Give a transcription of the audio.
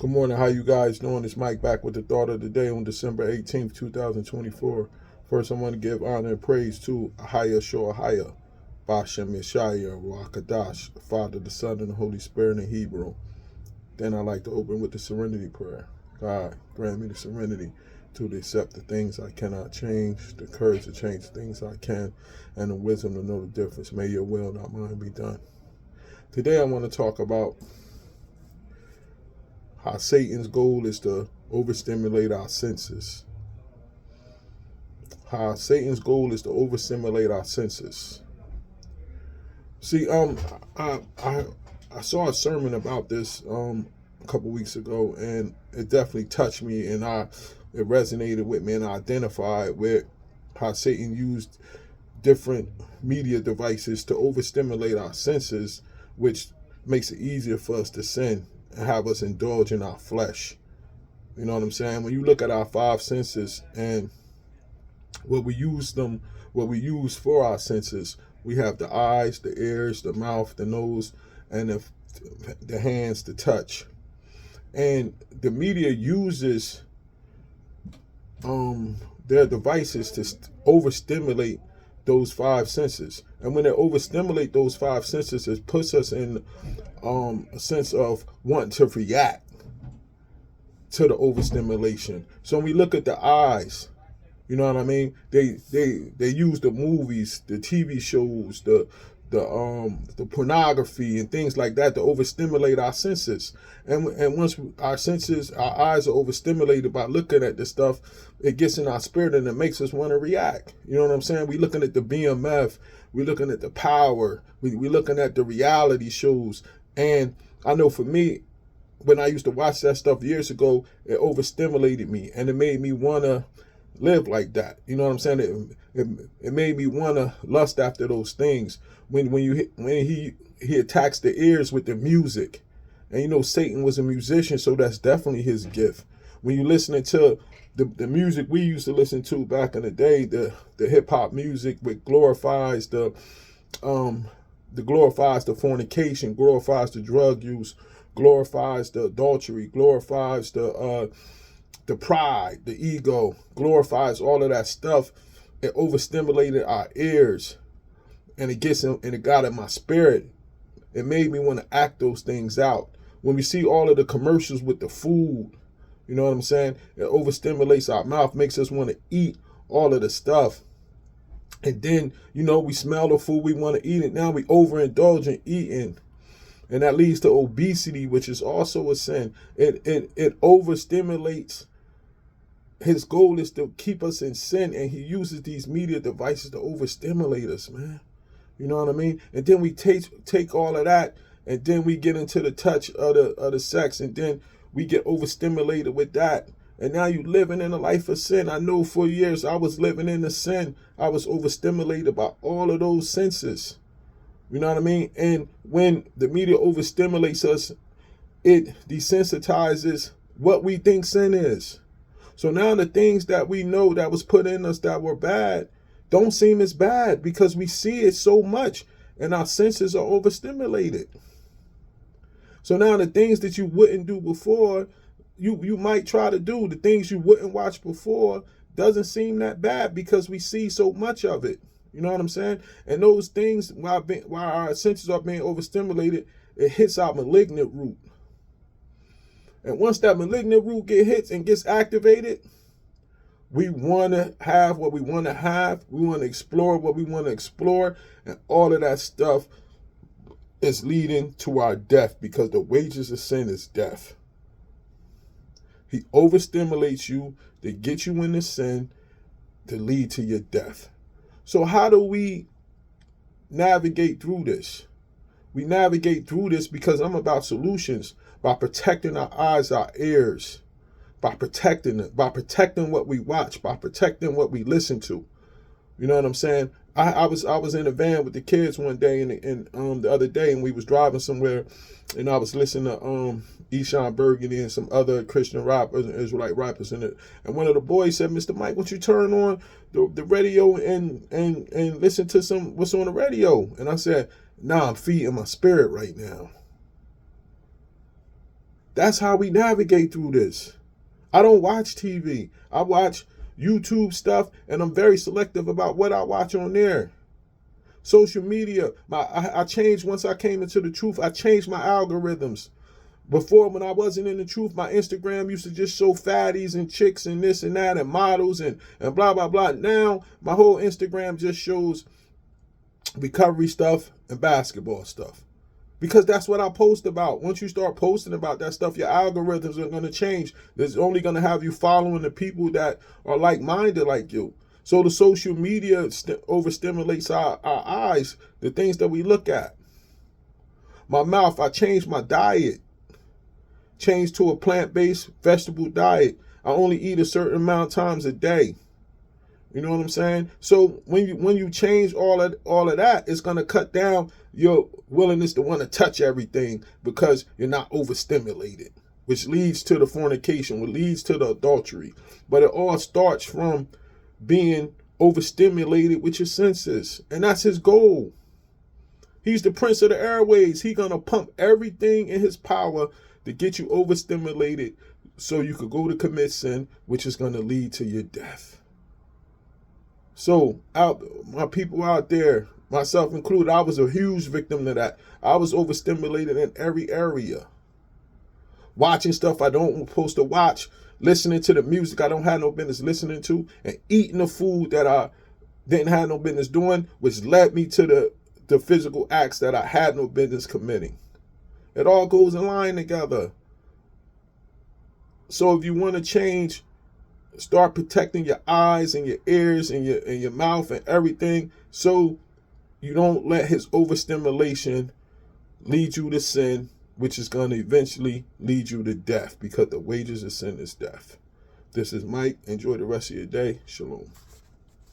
Good morning. How you guys doing? It's Mike back with the thought of the day on December 18th, 2024. First, I want to give honor and praise to Ahaya Shoahaya, Bashem Yeshaya, Rakadash, the Father, the Son, and the Holy Spirit in Hebrew. Then I like to open with the serenity prayer. God, grant me the serenity to accept the things I cannot change, the courage to change the things I can, and the wisdom to know the difference. May your will, not mine, be done. Today I want to talk about how Satan's goal is to overstimulate our senses. How Satan's goal is to overstimulate our senses. See, I saw a sermon about this a couple weeks ago, and it definitely touched me, and it resonated with me, and I identified with how Satan used different media devices to overstimulate our senses, which makes it easier for us to sin and have us indulge in our flesh. You know what I'm saying? When you look at our five senses and what we use for our senses, we have the eyes, the ears, the mouth, the nose, and the hands to touch. And the media uses their devices to overstimulate those five senses. And when they overstimulate those five senses, it puts us in a sense of wanting to react to the overstimulation. So when we look at the eyes, you know what I mean? They use the movies, the TV shows, the pornography and things like that to overstimulate our senses. And once our eyes are overstimulated by looking at this stuff, it gets in our spirit and it makes us want to react. You know what I'm saying? We looking at the BMF, we looking at the Power, we looking at the reality shows. And I know for me, when I used to watch that stuff years ago, it overstimulated me and it made me want to live like that. You know what I'm saying? It made me want to lust after those things. When he attacks the ears with the music, and you know Satan was a musician, so that's definitely his gift. When you listening to the music we used to listen to back in the day, the hip hop music, which glorifies the fornication, glorifies the drug use, glorifies the adultery, glorifies the pride, the ego, glorifies all of that stuff. It overstimulated our ears, and it got in my spirit. It made me want to act those things out. When we see all of the commercials with the food, you know what I'm saying? It overstimulates our mouth, makes us want to eat all of the stuff. And then, you know, we smell the food, we want to eat it. Now we overindulge in eating. And that leads to obesity, which is also a sin. It overstimulates. His goal is to keep us in sin, and he uses these media devices to overstimulate us, man. You know what I mean? And then we take all of that, and then we get into the touch of the sex, and then we get overstimulated with that. And now you living in a life of sin. I know for years I was living in the sin. I was overstimulated by all of those senses. You know what I mean? And when the media overstimulates us, it desensitizes what we think sin is. So now the things that we know that was put in us that were bad don't seem as bad because we see it so much and our senses are overstimulated. So now the things that you wouldn't do before, you might try to do. The things you wouldn't watch before doesn't seem that bad because we see so much of it. You know what I'm saying? And those things, while our senses are being overstimulated, it hits our malignant root. And once that malignant root gets activated, we want to have what we want to have. We want to explore what we want to explore. And all of that stuff is leading to our death because the wages of sin is death. He overstimulates you to get you into sin to lead to your death. So how do we navigate through this? We navigate through this because I'm about solutions. By protecting our eyes, our ears, by protecting it, by protecting what we watch, by protecting what we listen to. You know what I'm saying? I was in a van with the kids one day and the other day, and we was driving somewhere, and I was listening to Eshawn Burgundy and some other Christian rappers and Israelite rappers in it. And one of the boys said, "Mr. Mike, won't you turn on the radio and listen to what's on the radio?" And I said, "Nah, I'm feeding my spirit right now." That's how we navigate through this. I don't watch TV. I watch YouTube stuff, and I'm very selective about what I watch on there. Social media, I changed once I came into the truth. I changed my algorithms. Before, when I wasn't in the truth, my Instagram used to just show fatties and chicks and this and that and models and blah, blah, blah. Now, my whole Instagram just shows recovery stuff and basketball stuff. Because that's what I post about. Once you start posting about that stuff, your algorithms are going to change. It's only going to have you following the people that are like-minded like you. So the social media overstimulates our eyes, the things that we look at. My mouth, I changed my diet. Changed to a plant-based vegetable diet. I only eat a certain amount of times a day. You know what I'm saying? So when you change all of that, it's gonna cut down your willingness to want to touch everything because you're not overstimulated, which leads to the fornication, which leads to the adultery. But it all starts from being overstimulated with your senses, and that's his goal. He's the prince of the airways. He's gonna pump everything in his power to get you overstimulated so you could go to commit sin, which is gonna lead to your death. So, my people out there, myself included, I was a huge victim to that. I was overstimulated in every area. Watching stuff I don't supposed to watch, listening to the music I don't have no business listening to, and eating the food that I didn't have no business doing, which led me to the physical acts that I had no business committing. It all goes in line together. So if you want to change, start protecting your eyes and your ears and your mouth and everything so you don't let his overstimulation lead you to sin, which is going to eventually lead you to death, because the wages of sin is death. This is Mike. Enjoy the rest of your day. Shalom.